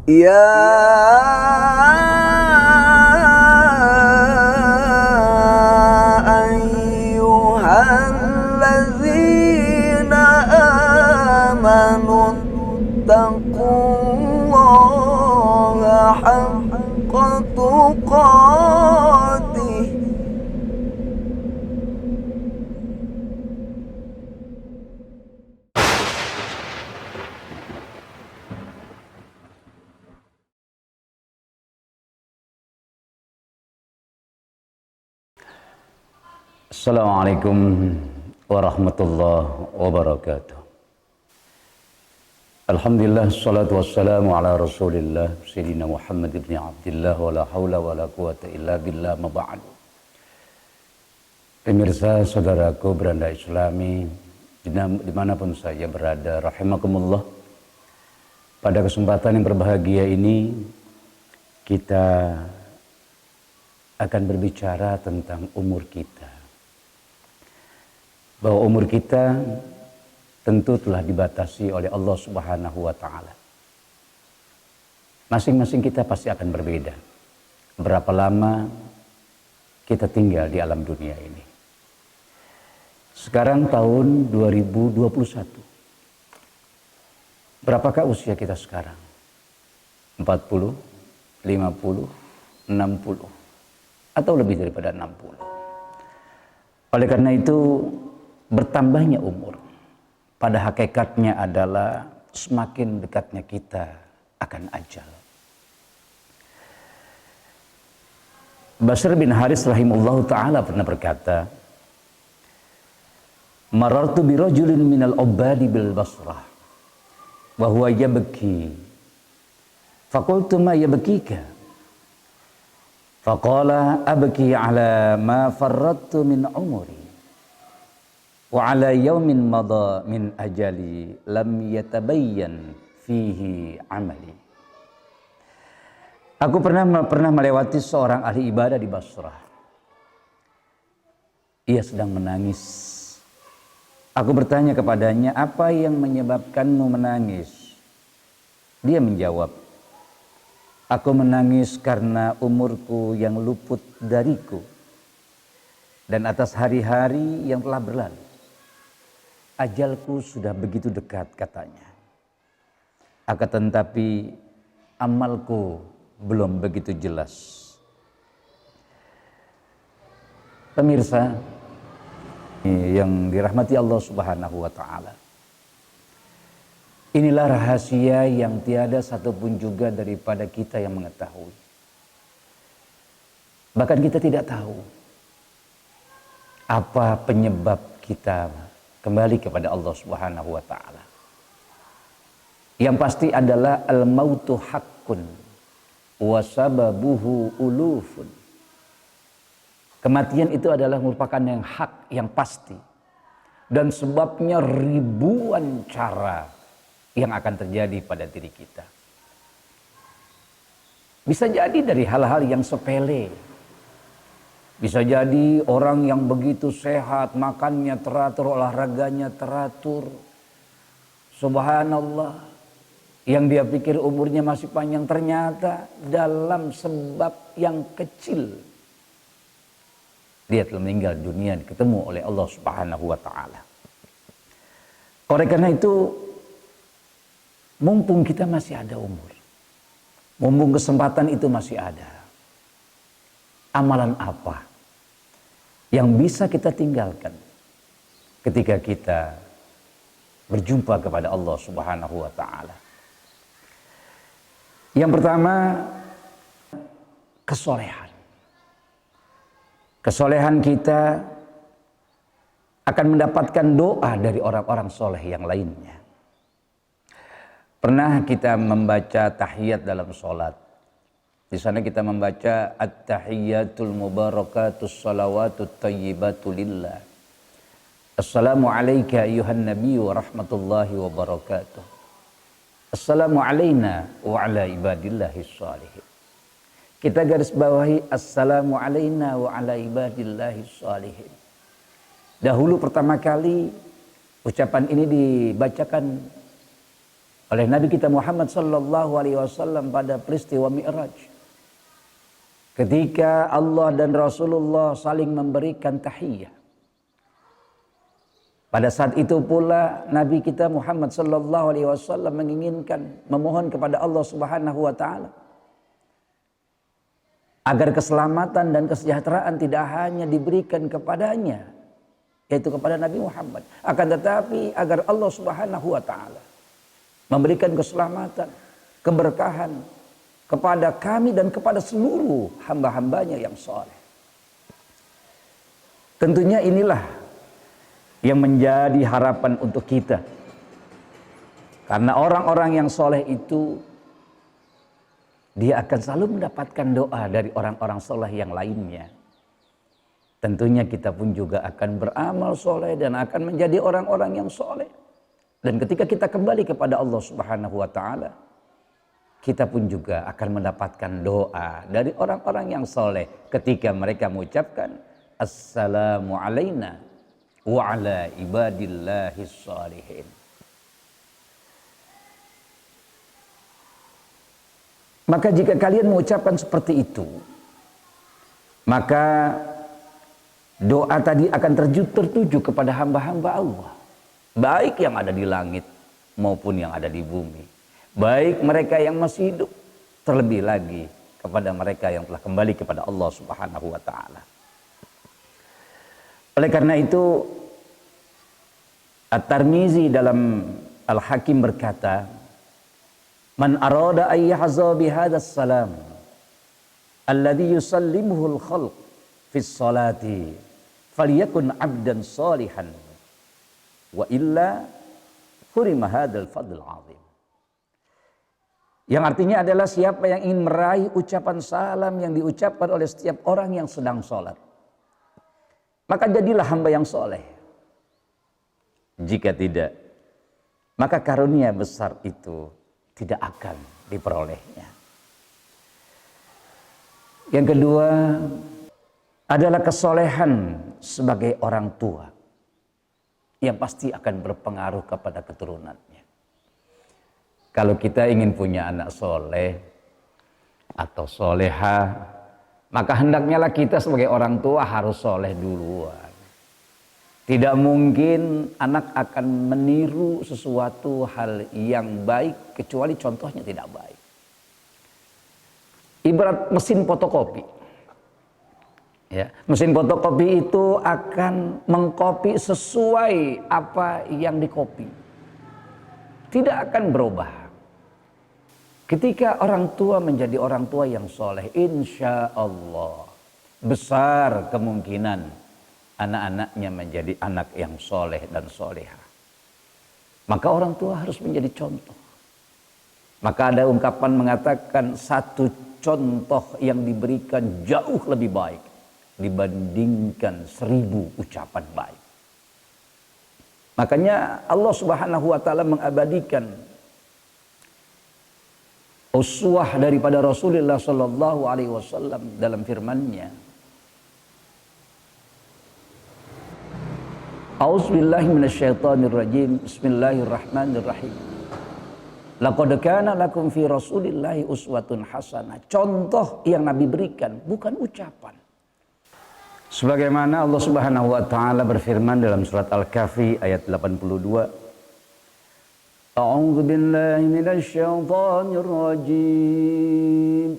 يا أيها الذين آمنوا اتقوا الله حق تقاته Assalamualaikum warahmatullahi wabarakatuh. Alhamdulillah, salatu wassalamu ala rasulillah Sayyidina Muhammad ibn Abdillah wa la hawla wa la quwata illa billah ma ba'du. Pemirsa, saudaraku beranda Islami dimanapun saya berada, rahimakumullah. Pada kesempatan yang berbahagia ini kita akan berbicara tentang umur kita. Bahwa umur kita tentu telah dibatasi oleh Allah Subhanahu wa Ta'ala. Masing-masing kita pasti akan berbeda. Berapa lama kita tinggal di alam dunia ini. Sekarang tahun 2021. Berapakah usia kita sekarang? 40, 50, 60, atau lebih daripada 60. Oleh karena itu, bertambahnya umur pada hakikatnya adalah semakin dekatnya kita akan ajal. Bashr bin Haris rahimahullahu ta'ala pernah berkata, marartu birajulin minal ubadi bil Basrah wa huwa yabki faqultu ma yabkika faqala abki ala ma farrattu min umri wa ala yaumin madha min ajali lam yatabayyan fihi amali. Aku pernah melewati seorang ahli ibadah di Basrah. Ia sedang menangis. Aku bertanya kepadanya, apa yang menyebabkanmu menangis? Dia menjawab, aku menangis karena umurku yang luput dariku dan atas hari-hari yang telah berlalu. Ajalku sudah begitu dekat, katanya. Akan tetapi amalku belum begitu jelas. Pemirsa yang dirahmati Allah Subhanahu wa Ta'ala, inilah rahasia yang tiada satupun juga daripada kita yang mengetahui. Bahkan kita tidak tahu apa penyebab kita kembali kepada Allah Subhanahu wa Ta'ala. Yang pasti adalah al-mautu haqqun wa sababuhu ulufun. Kematian itu adalah merupakan yang hak, yang pasti. Dan sebabnya ribuan cara yang akan terjadi pada diri kita. Bisa jadi dari hal-hal yang sepele. Bisa jadi orang yang begitu sehat, makannya teratur, olahraganya teratur. Subhanallah. Yang dia pikir umurnya masih panjang, ternyata dalam sebab yang kecil dia telah meninggal dunia, ketemu oleh Allah Subhanahu wa Ta'ala. Oleh karena itu, mumpung kita masih ada umur, mumpung kesempatan itu masih ada, amalan apa yang bisa kita tinggalkan ketika kita berjumpa kepada Allah Subhanahu wa Ta'ala? Yang pertama, kesolehan. Kesolehan kita akan mendapatkan doa dari orang-orang soleh yang lainnya. Pernah kita membaca tahiyat dalam sholat. Di sana kita membaca at-tahiyyatul mubarakatus salawatut tayyibatu lillah. Assalamu alayka ayyuhan nabiy wa rahmatullahi wa barakatuh. Assalamu alayna wa ala ibadillahis shalihin. Kita garis bawahi assalamu alayna wa ala ibadillahis shalihin. Dahulu pertama kali ucapan ini dibacakan oleh Nabi kita Muhammad sallallahu alaihi wasallam pada peristiwa Mi'raj. Ketika Allah dan Rasulullah saling memberikan tahiyah. Pada saat itu pula Nabi kita Muhammad sallallahu alaihi wasallam menginginkan, memohon kepada Allah Subhanahu wa taala agar keselamatan dan kesejahteraan tidak hanya diberikan kepadanya, yaitu kepada Nabi Muhammad, akan tetapi agar Allah Subhanahu wa taala memberikan keselamatan, keberkahan kepada kami dan kepada seluruh hamba-hambanya yang soleh. Tentunya inilah yang menjadi harapan untuk kita. Karena orang-orang yang soleh itu, dia akan selalu mendapatkan doa dari orang-orang soleh yang lainnya. Tentunya kita pun juga akan beramal soleh dan akan menjadi orang-orang yang soleh. Dan ketika kita kembali kepada Allah Subhanahu wa taala, kita pun juga akan mendapatkan doa dari orang-orang yang soleh ketika mereka mengucapkan assalamu alaina wa ala ibadillahis shalihin. Maka jika kalian mengucapkan seperti itu, maka doa tadi akan tertuju kepada hamba-hamba Allah. Baik yang ada di langit maupun yang ada di bumi. Baik mereka yang masih hidup, terlebih lagi kepada mereka yang telah kembali kepada Allah Subhanahu wa taala. Oleh karena itu At-Tirmizi dalam Al-Hakim berkata, "Man arada ay yahza bi hadzal salam alladhi yusallimuhu al-khalq fi sholati falyakun 'abdan shalihan wa illa hurima hadzal fadl 'azim." Yang artinya adalah siapa yang ingin meraih ucapan salam yang diucapkan oleh setiap orang yang sedang sholat, maka jadilah hamba yang soleh. Jika tidak, maka karunia besar itu tidak akan diperolehnya. Yang kedua adalah kesolehan sebagai orang tua yang pasti akan berpengaruh kepada keturunannya. Kalau kita ingin punya anak soleh atau soleha, maka hendaknya lah kita sebagai orang tua harus soleh duluan. Tidak mungkin anak akan meniru sesuatu hal yang baik kecuali contohnya tidak baik. Ibarat mesin fotokopi. Ya, mesin fotokopi itu akan mengkopi sesuai apa yang dikopi. Tidak akan berubah. Ketika orang tua menjadi orang tua yang soleh, insya Allah besar kemungkinan anak-anaknya menjadi anak yang soleh dan soleha. Maka orang tua harus menjadi contoh. Maka ada ungkapan mengatakan satu contoh yang diberikan jauh lebih baik dibandingkan 1000 ucapan baik. Makanya Allah Subhanahu wa taala mengabadikan uswah daripada Rasulullah sallallahu alaihi wasallam dalam firman-Nya. A'udzubillahi minasyaitonirrajim. Bismillahirrahmanirrahim. Laqad kana lakum fi Rasulillahi uswatun hasanah. Contoh yang Nabi berikan bukan ucapan. Sebagaimana Allah Subhanahu wa taala berfirman dalam surat Al-Kahfi ayat 82. A'udzu billahi minasyaitonir rajim.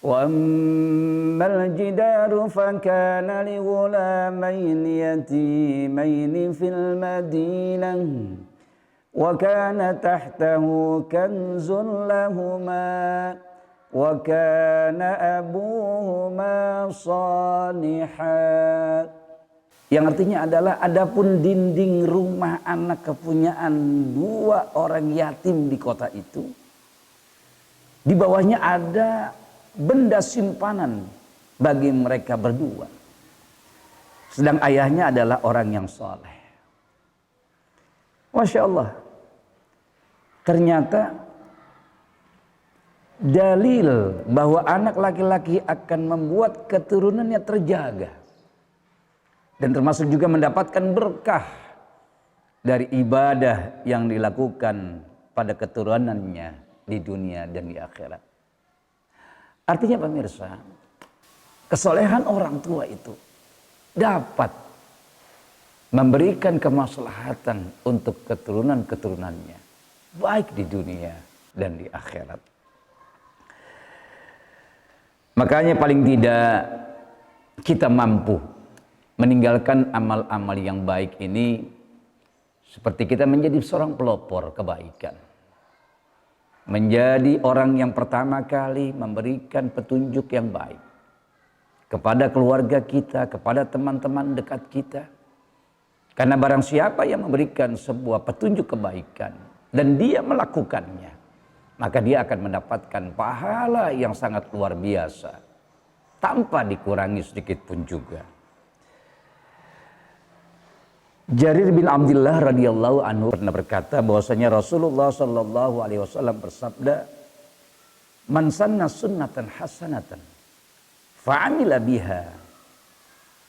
Wa ammal jidaru fakana li ghulamaini yatimaini fil madinah wa kana tahtahu kanzun lahumā wa kana abuhuma shalihan. Yang artinya adalah adapun dinding rumah anak kepunyaan 2 orang yatim di kota itu, di bawahnya ada benda simpanan bagi mereka berdua. Sedang ayahnya adalah orang yang soleh. Masya Allah. Ternyata dalil bahwa anak laki-laki akan membuat keturunannya terjaga. Dan termasuk juga mendapatkan berkah dari ibadah yang dilakukan pada keturunannya di dunia dan di akhirat. Artinya pemirsa, kesolehan orang tua itu dapat memberikan kemaslahatan untuk keturunan-keturunannya, baik di dunia dan di akhirat. Makanya paling tidak kita mampu meninggalkan amal-amal yang baik ini seperti kita menjadi seorang pelopor kebaikan. Menjadi orang yang pertama kali memberikan petunjuk yang baik kepada keluarga kita, kepada teman-teman dekat kita. Karena barang siapa yang memberikan sebuah petunjuk kebaikan dan dia melakukannya, maka dia akan mendapatkan pahala yang sangat luar biasa tanpa dikurangi sedikit pun juga. Jarir bin Abdullah radhiyallahu anhu pernah berkata bahwasanya Rasulullah sallallahu alaihi wasallam bersabda, "Man sanna sunnatan hasanatan fa'amila biha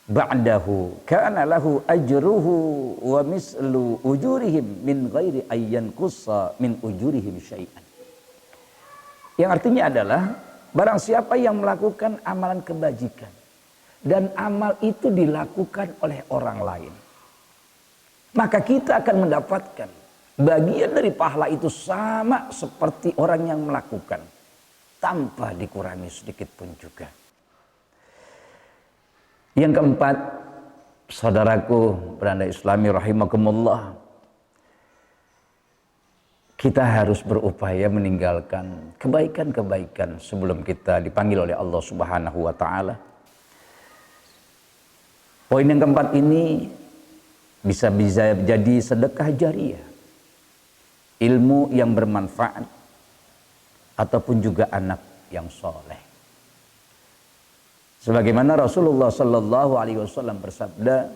ba'dahu kana lahu ajruhu wa mislu ujurihim min ghairi ayyan qussa min ujurihim syai'an." Yang artinya adalah barang siapa yang melakukan amalan kebajikan dan amal itu dilakukan oleh orang lain, maka kita akan mendapatkan bagian dari pahala itu sama seperti orang yang melakukan tanpa dikurangi sedikit pun juga. Yang keempat, saudaraku beranda Islami rahimakumullah, kita harus berupaya meninggalkan kebaikan-kebaikan sebelum kita dipanggil oleh Allah Subhanahu wa taala. Poin yang keempat ini bisa jadi sedekah jariyah, ilmu yang bermanfaat, ataupun juga anak yang soleh. Sebagaimana Rasulullah sallallahu alaihi wasallam bersabda,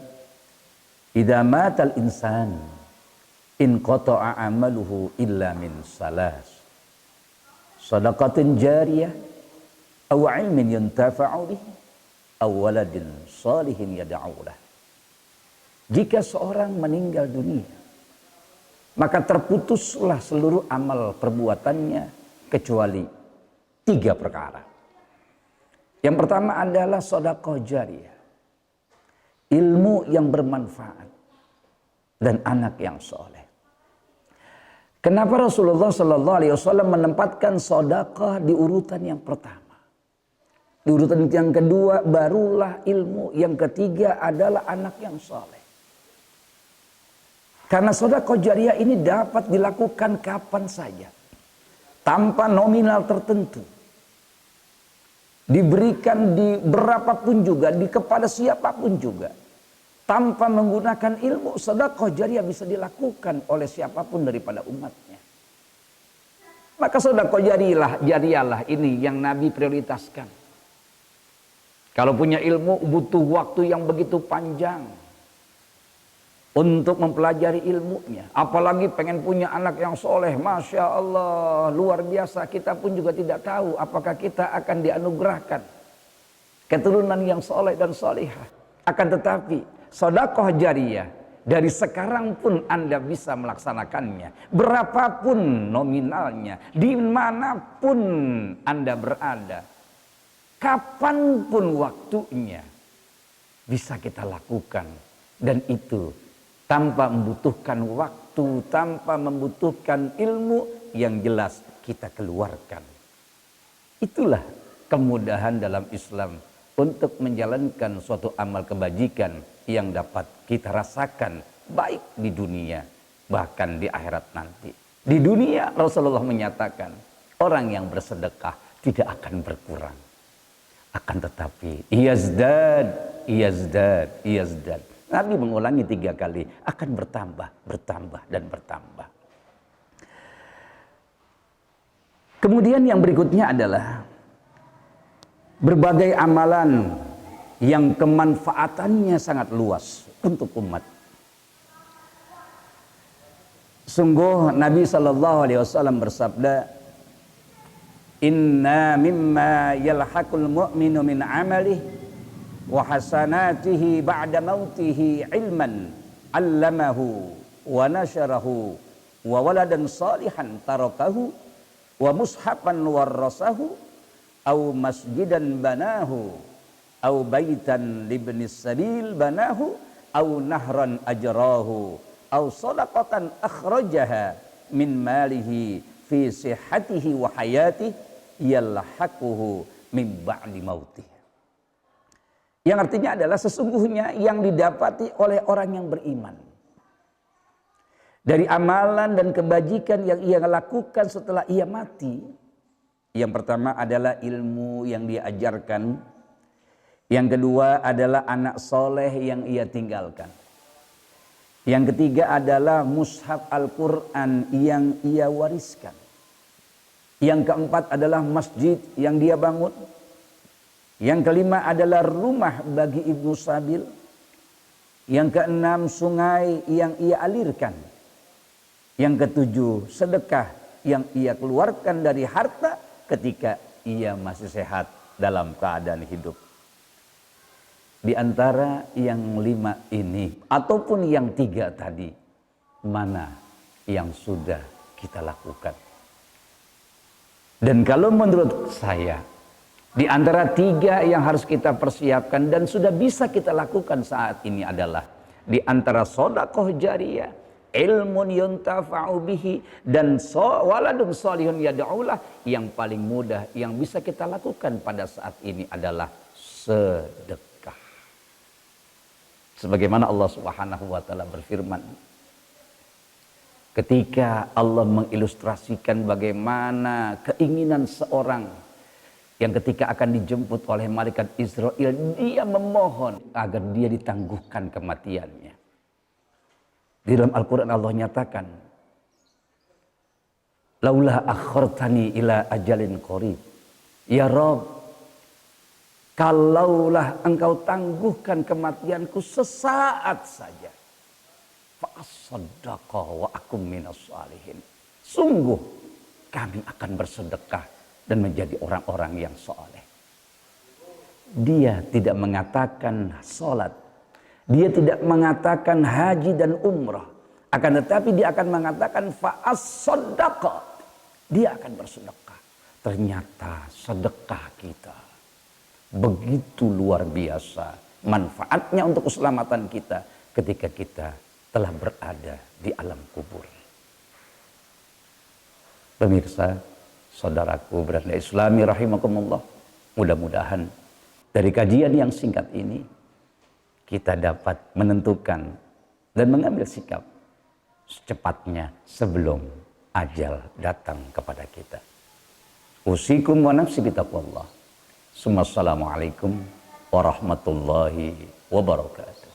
"Idza matal insan in qata'a amaluhu illa min salas. Shadaqatin jariyah aw ilmin yuntafa'u bihi aw waladin shalihin yad'u lahu." Jika seorang meninggal dunia, maka terputuslah seluruh amal perbuatannya kecuali 3 perkara. Yang pertama adalah sedekah jariyah, ilmu yang bermanfaat, dan anak yang soleh. Kenapa Rasulullah Sallallahu Alaihi Wasallam menempatkan sedekah di urutan yang pertama? Di urutan yang kedua barulah ilmu, yang ketiga adalah anak yang soleh. Karena sedekah jariyah ini dapat dilakukan kapan saja, tanpa nominal tertentu. Diberikan di berapapun juga, kepada siapapun juga. Tanpa menggunakan ilmu, sedekah jariyah bisa dilakukan oleh siapapun daripada umatnya. Maka sedekah jariyahlah ini yang Nabi prioritaskan. Kalau punya ilmu butuh waktu yang begitu panjang untuk mempelajari ilmunya. Apalagi pengen punya anak yang soleh. Masya Allah, luar biasa. Kita pun juga tidak tahu apakah kita akan dianugerahkan keturunan yang soleh dan solihah. Akan tetapi sedekah jariyah dari sekarang pun Anda bisa melaksanakannya. Berapapun nominalnya, dimanapun Anda berada, kapanpun waktunya, bisa kita lakukan. Dan itu tanpa membutuhkan waktu, tanpa membutuhkan ilmu yang jelas kita keluarkan. Itulah kemudahan dalam Islam untuk menjalankan suatu amal kebajikan yang dapat kita rasakan baik di dunia bahkan di akhirat nanti. Di dunia Rasulullah menyatakan orang yang bersedekah tidak akan berkurang. Akan tetapi yazdad. Nabi mengulangi 3 kali, akan bertambah, dan bertambah. Kemudian yang berikutnya adalah berbagai amalan yang kemanfaatannya sangat luas untuk umat. Sungguh Nabi SAW bersabda, "Inna mimma yalhaqul mu'minu min amalihi wa hasanatihi ba'da mautihi ilman 'allamahu wa nasharahu wa waladan salihan tarakahu wa mushafan warasahu au masjidan banahu au baitan libnis sabil banahu au nahran ajrahu au sadaqatan akhrajaha min malihi fi sihhatihi wa hayatihi yalhaquhu min ba'di mautih. Yang artinya adalah sesungguhnya yang didapati oleh orang yang beriman dari amalan dan kebajikan yang ia lakukan setelah ia mati. Yang pertama adalah ilmu yang dia ajarkan. Yang kedua adalah anak soleh yang ia tinggalkan. Yang ketiga adalah mushaf Al-Quran yang ia wariskan. Yang keempat adalah masjid yang dia bangun. Yang kelima adalah rumah bagi ibnu sabil. Yang keenam sungai yang ia alirkan. Yang ketujuh sedekah yang ia keluarkan dari harta ketika ia masih sehat dalam keadaan hidup. Di antara yang 5 ini ataupun yang 3 tadi, mana yang sudah kita lakukan? Dan kalau menurut saya, di antara 3 yang harus kita persiapkan dan sudah bisa kita lakukan saat ini adalah di antara sedekah jariyah, ilmun yuntafa'u bihi, dan waladun sholihun yad'ulah. Yang paling mudah yang bisa kita lakukan pada saat ini adalah sedekah. Sebagaimana Allah Subhanahu wa taala berfirman, ketika Allah mengilustrasikan bagaimana keinginan seorang yang ketika akan dijemput oleh malaikat Israel, dia memohon agar dia ditangguhkan kematiannya. Di dalam Al-Quran Allah nyatakan, laulah akhartani ila ajalin qarib, ya Rabb, kalaulah engkau tangguhkan kematianku sesaat saja, fa'asaddaqa wa akum minas salihin, sungguh kami akan bersedekah dan menjadi orang-orang yang soleh. Dia tidak mengatakan sholat, dia tidak mengatakan haji dan umrah, akan tetapi dia akan mengatakan fa'as-sadaqah, dia akan bersedekah. Ternyata sedekah kita begitu luar biasa manfaatnya untuk keselamatan kita ketika kita telah berada di alam kubur. Pemirsa, saudaraku beranda Islami rahimakumullah, mudah-mudahan dari kajian yang singkat ini kita dapat menentukan dan mengambil sikap secepatnya sebelum ajal datang kepada kita. Usikum wa nafsi bitaqwallah. Assalamualaikum warahmatullahi wabarakatuh.